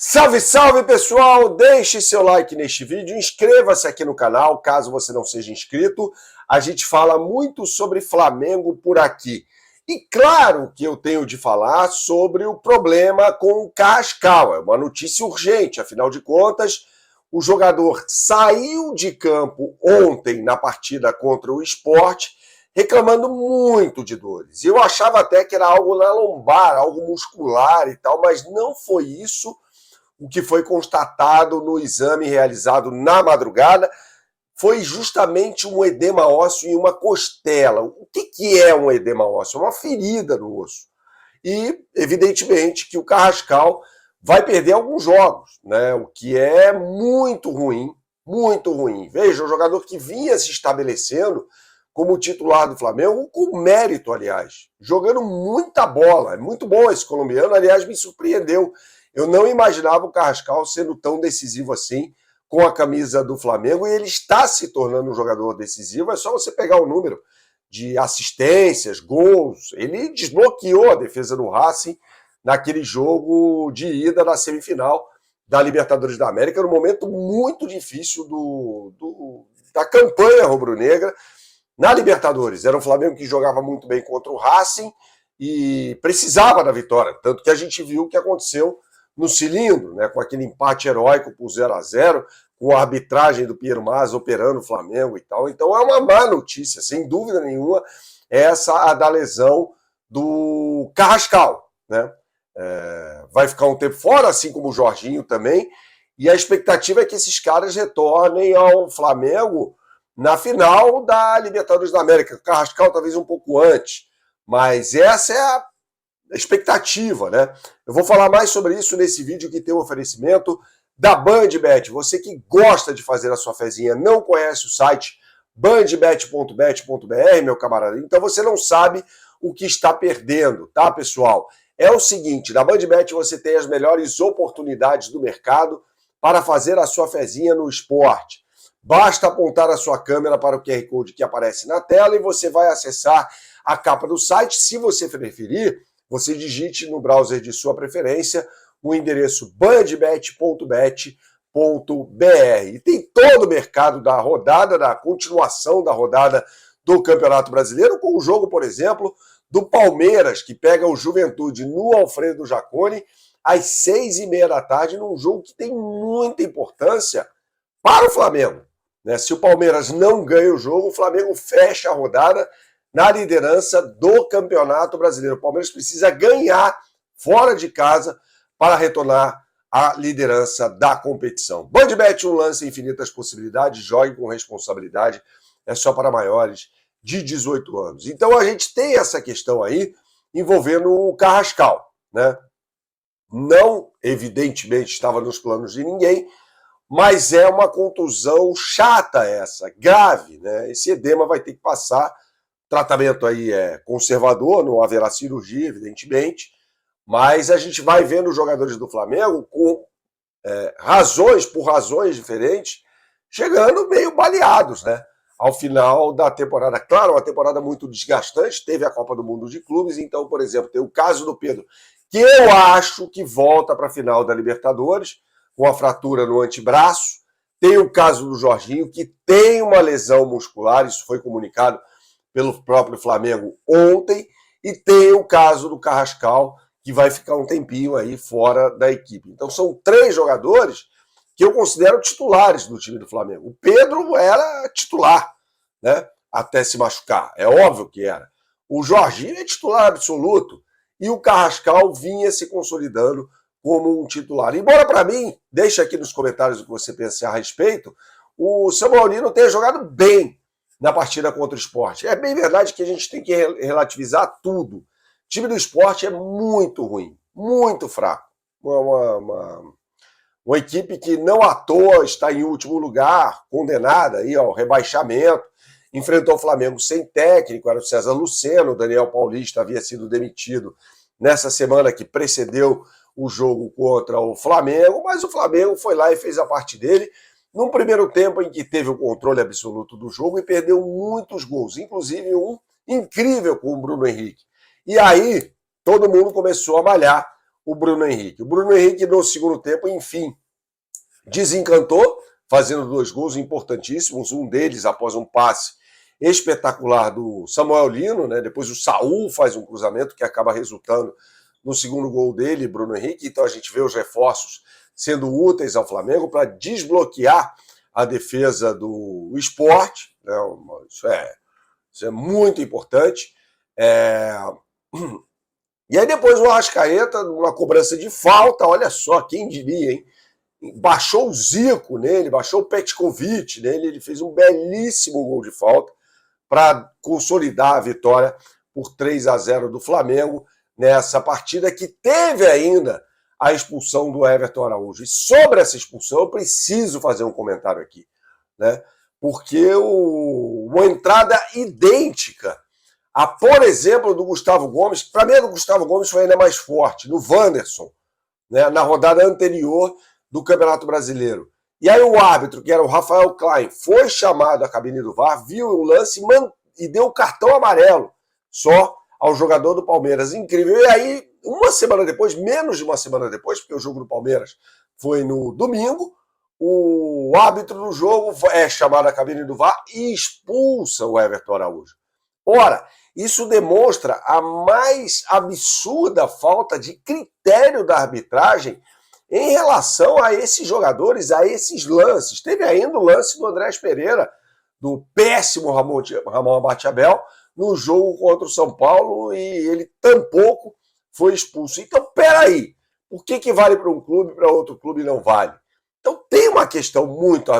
Salve, salve pessoal! Deixe seu like neste vídeo, inscreva-se aqui no canal, caso você não seja inscrito. A gente fala muito sobre Flamengo por aqui. E claro que eu tenho de falar sobre o problema com o Carrascal. É uma notícia urgente, afinal de contas, o jogador saiu de campo ontem na partida contra o Sport, reclamando muito de dores. Eu achava até que era algo na lombar, algo muscular e tal, mas não foi isso. O que foi constatado no exame realizado na madrugada foi justamente um edema ósseo em uma costela. O que é um edema ósseo? É uma ferida no osso. E, evidentemente, que o Carrascal vai perder alguns jogos, né? O que é muito ruim, muito ruim. Veja, um jogador que vinha se estabelecendo como titular do Flamengo, com mérito, aliás, jogando muita bola. É muito bom esse colombiano, aliás, me surpreendeu. Eu não imaginava o Carrascal sendo tão decisivo assim com a camisa do Flamengo, e ele está se tornando um jogador decisivo. É só você pegar o número de assistências, gols. Ele desbloqueou a defesa do Racing naquele jogo de ida na semifinal da Libertadores da América, num momento muito difícil da campanha rubro-negra na Libertadores. Era um Flamengo que jogava muito bem contra o Racing e precisava da vitória, tanto que a gente viu o que aconteceu no cilindro, né, com aquele empate heróico por 0-0, com a arbitragem do Piero Mas operando o Flamengo e tal. Então é uma má notícia, sem dúvida nenhuma, essa a da lesão do Carrascal, né? Vai ficar um tempo fora, assim como o Jorginho também, e a expectativa é que esses caras retornem ao Flamengo na final da Libertadores da América. O Carrascal talvez um pouco antes, mas essa é a expectativa, né? Eu vou falar mais sobre isso nesse vídeo que tem um oferecimento da BandBet. Você que gosta de fazer a sua fezinha, não conhece o site bandbet.bet.br, meu camarada, então você não sabe o que está perdendo, tá, pessoal? É o seguinte, na BandBet você tem as melhores oportunidades do mercado para fazer a sua fezinha no esporte. Basta apontar a sua câmera para o QR Code que aparece na tela e você vai acessar a capa do site. Se você preferir, você digite no browser de sua preferência o endereço bandbet.bet.br. E tem todo o mercado da rodada, da continuação da rodada do Campeonato Brasileiro, com o jogo, por exemplo, do Palmeiras, que pega o Juventude no Alfredo Jaconi, às 6h30 da tarde, num jogo que tem muita importância para o Flamengo, né? Se o Palmeiras não ganha o jogo, o Flamengo fecha a rodada na liderança do Campeonato Brasileiro. O Palmeiras precisa ganhar fora de casa para retornar à liderança da competição. BandBet, um lance, infinitas possibilidades, jogue com responsabilidade, é só para maiores de 18 anos. Então a gente tem essa questão aí envolvendo o Carrascal, né? Não, evidentemente, estava nos planos de ninguém, mas é uma contusão chata essa, grave, né? Esse edema vai ter que passar. O tratamento aí é conservador, não haverá cirurgia, evidentemente, mas a gente vai vendo os jogadores do Flamengo com por razões diferentes, chegando meio baleados, né? Ao final da temporada. Claro, uma temporada muito desgastante, teve a Copa do Mundo de Clubes, então, por exemplo, tem o caso do Pedro, que eu acho que volta para a final da Libertadores, com a fratura no antebraço. Tem o caso do Jorginho, que tem uma lesão muscular, isso foi comunicado pelo próprio Flamengo ontem, e tem o caso do Carrascal, que vai ficar um tempinho aí fora da equipe. Então são 3 jogadores que eu considero titulares do time do Flamengo. O Pedro era titular, né? Até se machucar, é óbvio que era. O Jorginho é titular absoluto, e o Carrascal vinha se consolidando como um titular. Embora, para mim, deixe aqui nos comentários o que você pensa a respeito, o São Paulino tenha jogado bem na partida contra o Sport. É bem verdade que a gente tem que relativizar tudo. O time do Sport é muito ruim, muito fraco. Uma equipe que não à toa está em último lugar, condenada aí ao rebaixamento. Enfrentou o Flamengo sem técnico, era o César Luceno, o Daniel Paulista havia sido demitido nessa semana que precedeu o jogo contra o Flamengo, mas o Flamengo foi lá e fez a parte dele, num primeiro tempo em que teve o controle absoluto do jogo e perdeu muitos gols, inclusive um incrível com o Bruno Henrique. E aí, todo mundo começou a malhar o Bruno Henrique. O Bruno Henrique, no segundo tempo, enfim, desencantou, fazendo 2 gols importantíssimos, um deles após um passe espetacular do Samuel Lino, né? Depois o Saul faz um cruzamento que acaba resultando no segundo gol dele, Bruno Henrique. Então a gente vê os reforços sendo úteis ao Flamengo para desbloquear a defesa do Sport, né? Isso é muito importante. E aí depois o Arrascaeta, numa cobrança de falta, olha só, quem diria, hein? Baixou o Zico nele, baixou o Petkovic nele, ele fez um belíssimo gol de falta para consolidar a vitória por 3-0 do Flamengo nessa partida que teve ainda a expulsão do Everton Araújo. E sobre essa expulsão eu preciso fazer um comentário aqui, né? Porque uma entrada idêntica a, por exemplo, do Gustavo Gomes, para mim a do Gustavo Gomes foi ainda mais forte, no Wanderson, né, na rodada anterior do Campeonato Brasileiro. E aí o árbitro, que era o Rafael Klein, foi chamado à cabine do VAR, viu o lance e deu o cartão amarelo só ao jogador do Palmeiras. Incrível. E aí, uma semana depois, menos de uma semana depois, porque o jogo do Palmeiras foi no domingo, o árbitro do jogo é chamado à cabine do VAR e expulsa o Everton Araújo. Ora, isso demonstra a mais absurda falta de critério da arbitragem em relação a esses jogadores, a esses lances. Teve ainda o lance do Andrés Pereira, do péssimo Ramon Abate-Abel, no jogo contra o São Paulo, e ele tampouco foi expulso. Então, peraí, por que vale para um clube e para outro clube não vale? Então tem uma questão muito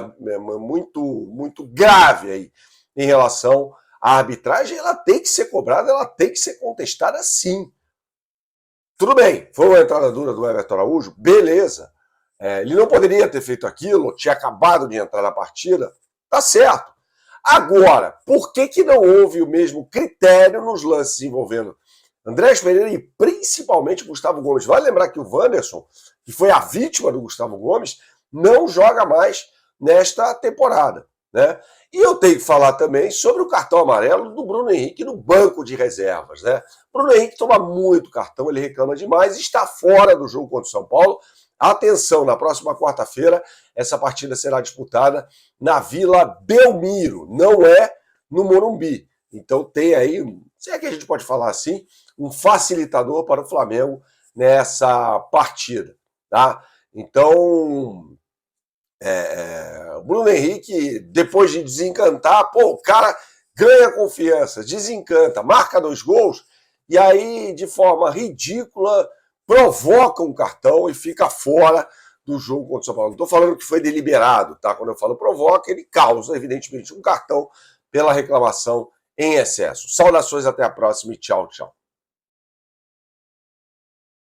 grave aí em relação à arbitragem. Ela tem que ser cobrada, ela tem que ser contestada sim. Tudo bem, foi uma entrada dura do Everton Araújo, beleza. Ele não poderia ter feito aquilo, tinha acabado de entrar na partida, tá certo. Agora, por que não houve o mesmo critério nos lances envolvendo Andrés Pereira e principalmente Gustavo Gomes? Vale lembrar que o Wanderson, que foi a vítima do Gustavo Gomes, não joga mais nesta temporada, né? E eu tenho que falar também sobre o cartão amarelo do Bruno Henrique no banco de reservas, né? Bruno Henrique toma muito cartão, ele reclama demais, está fora do jogo contra o São Paulo. Atenção, na próxima quarta-feira, essa partida será disputada na Vila Belmiro, não é no Morumbi. Então tem aí, se é que a gente pode falar assim, um facilitador para o Flamengo nessa partida, tá? Então, o Bruno Henrique, depois de desencantar, o cara ganha confiança, desencanta, marca 2 gols, e aí, de forma ridícula, provoca um cartão e fica fora do jogo contra o São Paulo. Não estou falando que foi deliberado, tá? Quando eu falo provoca, ele causa, evidentemente, um cartão pela reclamação em excesso. Saudações, até a próxima e tchau, tchau.